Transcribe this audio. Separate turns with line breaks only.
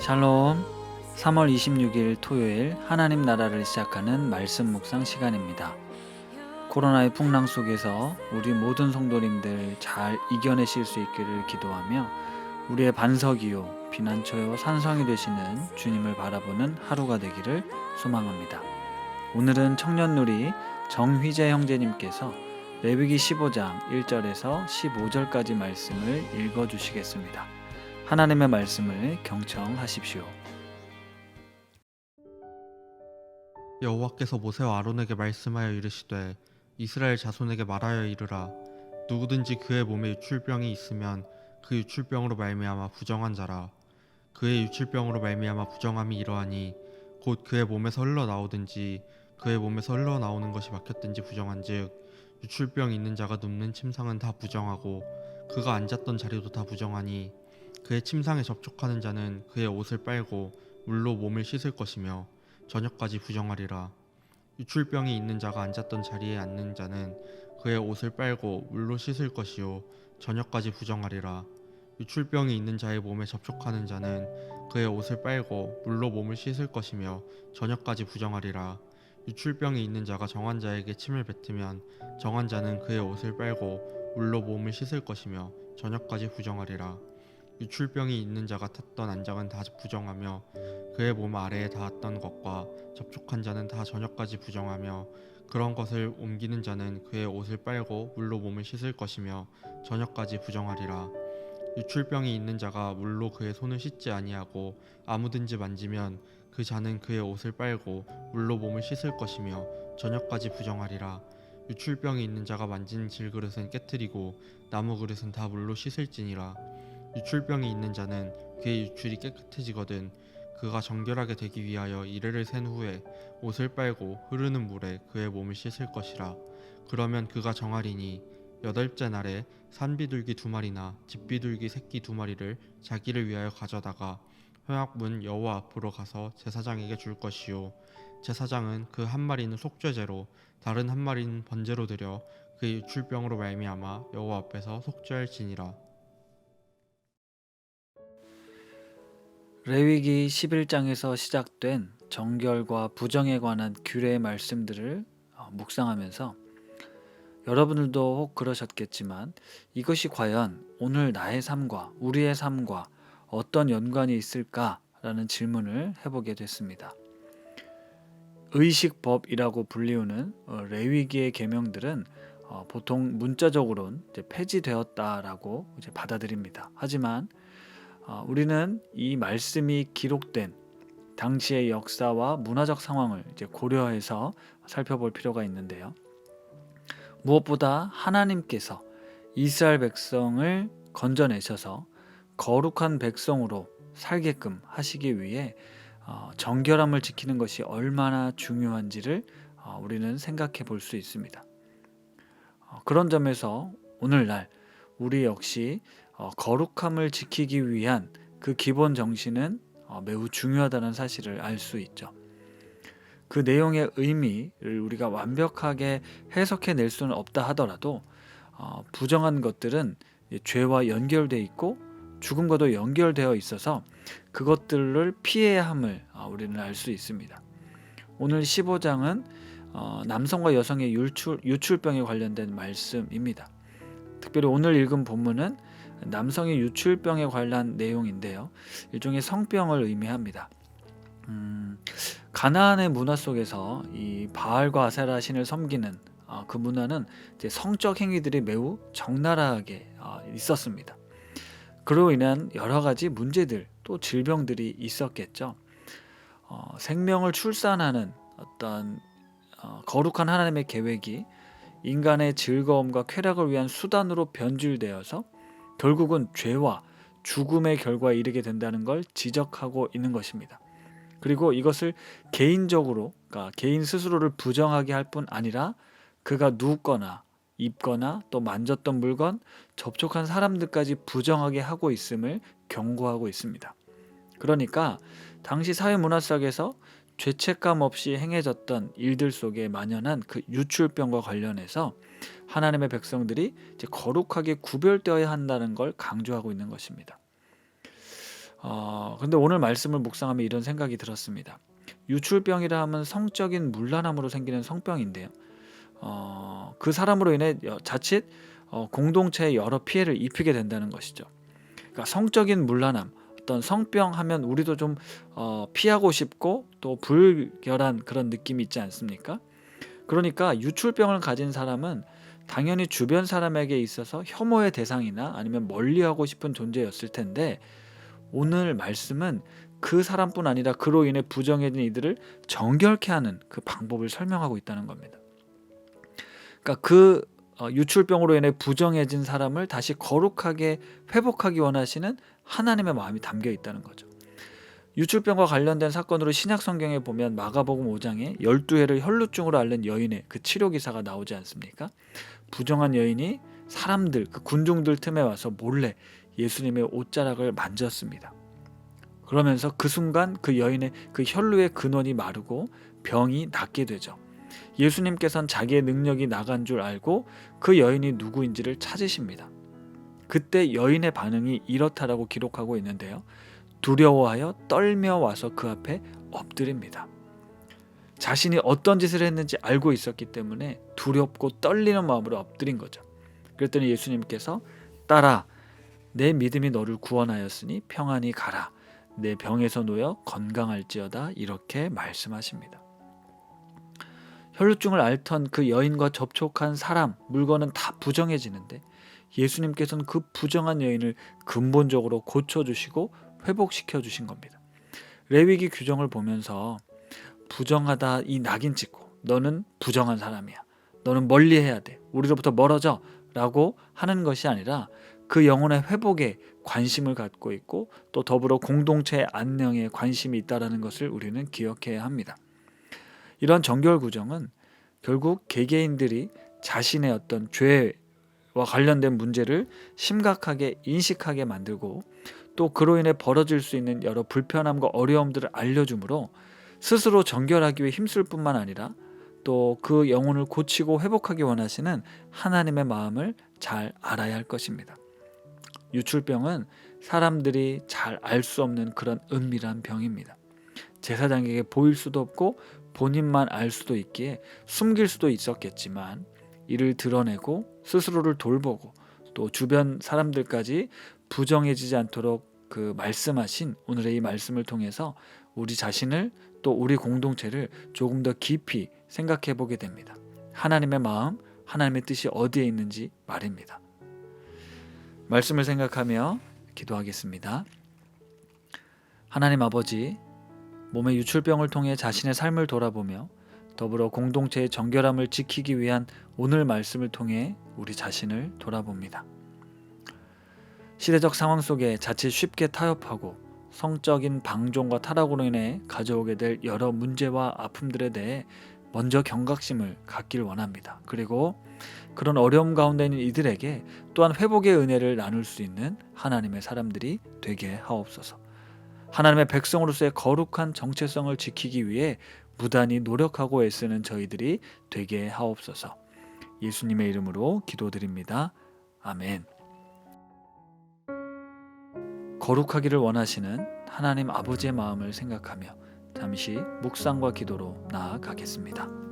샬롬. 3월 26일 토요일 하나님 나라를 시작하는 말씀 묵상 시간입니다. 코로나의 풍랑 속에서 우리 모든 성도님들 잘 이겨내실 수 있기를 기도하며 우리의 반석이요 피난처요 산성이 되시는 주님을 바라보는 하루가 되기를 소망합니다. 오늘은 청년누리 정휘재 형제님께서 레위기 15장 1절에서 15절까지 말씀을 읽어주시겠습니다. 하나님의 말씀을 경청하십시오.
여호와께서 모세와 아론에게 말씀하여 이르시되 이스라엘 자손에게 말하여 이르라. 누구든지 그의 몸에 유출병이 있으면 그 유출병으로 말미암아 부정한 자라. 그의 유출병으로 말미암아 부정함이 이러하니 곧 그의 몸에서 흘러나오든지 그의 몸에서 흘러나오는 것이 막혔든지 부정한즉 유출병 있는 자가 눕는 침상은 다 부정하고 그가 앉았던 자리도 다 부정하니 그의 침상에 접촉하는 자는 그의 옷을 빨고 물로 몸을 씻을 것이며 저녁까지 부정하리라. 유출병이 있는 자가 앉았던 자리에 앉는 자는 그의 옷을 빨고 물로 씻을 것이요 저녁까지 부정하리라. 유출병이 있는 자의 몸에 접촉하는 자는 그의 옷을 빨고 물로 몸을 씻을 것이며 저녁까지 부정하리라. 유출병이 있는 자가 정한 자에게 침을 뱉으면 정한 자는 그의 옷을 빨고 물로 몸을 씻을 것이며 저녁까지 부정하리라. 유출병이 있는 자가 탔던 안장은 다 부정하며 그의 몸 아래에 닿았던 것과 접촉한 자는 다 저녁까지 부정하며 그런 것을 옮기는 자는 그의 옷을 빨고 물로 몸을 씻을 것이며 저녁까지 부정하리라. 유출병이 있는 자가 물로 그의 손을 씻지 아니하고 아무든지 만지면 그 자는 그의 옷을 빨고 물로 몸을 씻을 것이며 저녁까지 부정하리라. 유출병이 있는 자가 만진 질그릇은 깨트리고 나무 그릇은 다 물로 씻을지니라. 유출병이 있는 자는 그의 유출이 깨끗해지거든 그가 정결하게 되기 위하여 이레를 센 후에 옷을 빨고 흐르는 물에 그의 몸을 씻을 것이라. 그러면 그가 정하리니 8째 날에 산비둘기 2마리나 집비둘기 새끼 2마리를 자기를 위하여 가져다가 회막문 여호와 앞으로 가서 제사장에게 줄 것이요 제사장은 그 한 마리는 속죄제로 다른 한 마리는 번제로 드려 그의 유출병으로 말미암아 여호와 앞에서 속죄할지니라.
레위기 11장에서 시작된 정결과 부정에 관한 규례의 말씀들을 묵상하면서 여러분들도 혹 그러셨겠지만 이것이 과연 오늘 나의 삶과 우리의 삶과 어떤 연관이 있을까라는 질문을 해보게 됐습니다. 의식법이라고 불리우는 레위기의 계명들은 보통 문자적으로는 폐지되었다라고 받아들입니다. 하지만 우리는 이 말씀이 기록된 당시의 역사와 문화적 상황을 고려해서 살펴볼 필요가 있는데요. 무엇보다 하나님께서 이스라엘 백성을 건져내셔서 거룩한 백성으로 살게끔 하시기 위해 정결함을 지키는 것이 얼마나 중요한지를 우리는 생각해 볼 수 있습니다. 그런 점에서 오늘날 우리 역시 거룩함을 지키기 위한 그 기본 정신은 매우 중요하다는 사실을 알 수 있죠. 그 내용의 의미를 우리가 완벽하게 해석해낼 수는 없다 하더라도 부정한 것들은 죄와 연결되어 있고 죽음과도 연결되어 있어서 그것들을 피해야 함을 우리는 알 수 있습니다. 오늘 15장은 남성과 여성의 유출병에 관련된 말씀입니다. 특별히 오늘 읽은 본문은 남성의 유출병에 관한 내용인데요. 일종의 성병을 의미합니다. 가나안의 문화 속에서 이 바알과 아세라 신을 섬기는 그 문화는 이제 성적 행위들이 매우 적나라하게 있었습니다. 그로 인한 여러 가지 문제들 또 질병들이 있었겠죠. 생명을 출산하는 어떤 거룩한 하나님의 계획이 인간의 즐거움과 쾌락을 위한 수단으로 변질되어서 결국은 죄와 죽음의 결과에 이르게 된다는 걸 지적하고 있는 것입니다. 그리고 이것을 개인적으로, 그러니까 개인 스스로를 부정하게 할 뿐 아니라 그가 눕거나 입거나 또 만졌던 물건, 접촉한 사람들까지 부정하게 하고 있음을 경고하고 있습니다. 그러니까 당시 사회 문화 속에서 죄책감 없이 행해졌던 일들 속에 만연한 그 유출병과 관련해서 하나님의 백성들이 이제 거룩하게 구별되어야 한다는 걸 강조하고 있는 것입니다. 근데 오늘 말씀을 묵상하며 이런 생각이 들었습니다. 유출병이라 하면 성적인 문란함으로 생기는 성병인데요. 그 사람으로 인해 자칫 공동체에 여러 피해를 입히게 된다는 것이죠. 그러니까 성적인 문란함, 어떤 성병 하면 우리도 좀 피하고 싶고 또 불결한 그런 느낌이 있지 않습니까? 그러니까 유출병을 가진 사람은 당연히 주변 사람에게 있어서 혐오의 대상이나 아니면 멀리하고 싶은 존재였을 텐데, 오늘 말씀은 그 사람뿐 아니라 그로 인해 부정해진 이들을 정결케 하는 그 방법을 설명하고 있다는 겁니다. 그러니까 그 유출병으로 인해 부정해진 사람을 다시 거룩하게 회복하기 원하시는 하나님의 마음이 담겨 있다는 거죠. 유출병과 관련된 사건으로 신약 성경에 보면 마가복음 5장에 12회를 혈루증으로 앓는 여인의 그 치료 기사가 나오지 않습니까? 부정한 여인이 사람들, 그 군중들 틈에 와서 몰래 예수님의 옷자락을 만졌습니다. 그러면서 그 순간 그 여인의 그 혈루의 근원이 마르고 병이 낫게 되죠. 예수님께서는 자기의 능력이 나간 줄 알고 그 여인이 누구인지를 찾으십니다. 그때 여인의 반응이 이렇다라고 기록하고 있는데요. 두려워하여 떨며 와서 그 앞에 엎드립니다. 자신이 어떤 짓을 했는지 알고 있었기 때문에 두렵고 떨리는 마음으로 엎드린 거죠. 그랬더니 예수님께서 딸아, 내 믿음이 너를 구원하였으니 평안히 가라. 내 병에서 놓여 건강할지어다. 이렇게 말씀하십니다. 혈루증을 앓던 그 여인과 접촉한 사람, 물건은 다 부정해지는데 예수님께서는 그 부정한 여인을 근본적으로 고쳐주시고 회복시켜 주신 겁니다. 레위기 규정을 보면서 부정하다 이 낙인 찍고 너는 부정한 사람이야. 너는 멀리해야 돼. 우리로부터 멀어져 라고 하는 것이 아니라 그 영혼의 회복에 관심을 갖고 있고 또 더불어 공동체의 안녕에 관심이 있다는 것을 우리는 기억해야 합니다. 이런 정결 구정은 결국 개개인들이 자신의 어떤 죄와 관련된 문제를 심각하게 인식하게 만들고 또 그로 인해 벌어질 수 있는 여러 불편함과 어려움들을 알려주므로 스스로 정결하기 위해 힘쓸 뿐만 아니라 또 그 영혼을 고치고 회복하기 원하시는 하나님의 마음을 잘 알아야 할 것입니다. 유출병은 사람들이 잘 알 수 없는 그런 은밀한 병입니다. 제사장에게 보일 수도 없고 본인만 알 수도 있기에 숨길 수도 있었겠지만 이를 드러내고 스스로를 돌보고 또 주변 사람들까지 부정해지지 않도록 그 말씀하신 오늘의 이 말씀을 통해서 우리 자신을 또 우리 공동체를 조금 더 깊이 생각해 보게 됩니다. 하나님의 마음, 하나님의 뜻이 어디에 있는지 말입니다. 말씀을 생각하며 기도하겠습니다. 하나님 아버지, 몸의 유출병을 통해 자신의 삶을 돌아보며 더불어 공동체의 정결함을 지키기 위한 오늘 말씀을 통해 우리 자신을 돌아봅니다. 시대적 상황 속에 자칫 쉽게 타협하고 성적인 방종과 타락으로 인해 가져오게 될 여러 문제와 아픔들에 대해 먼저 경각심을 갖길 원합니다. 그리고 그런 어려움 가운데 있는 이들에게 또한 회복의 은혜를 나눌 수 있는 하나님의 사람들이 되게 하옵소서. 하나님의 백성으로서의 거룩한 정체성을 지키기 위해 무단히 노력하고 애쓰는 저희들이 되게 하옵소서. 예수님의 이름으로 기도드립니다. 아멘. 거룩하기를 원하시는 하나님 아버지의 마음을 생각하며 잠시 묵상과 기도로 나아가겠습니다.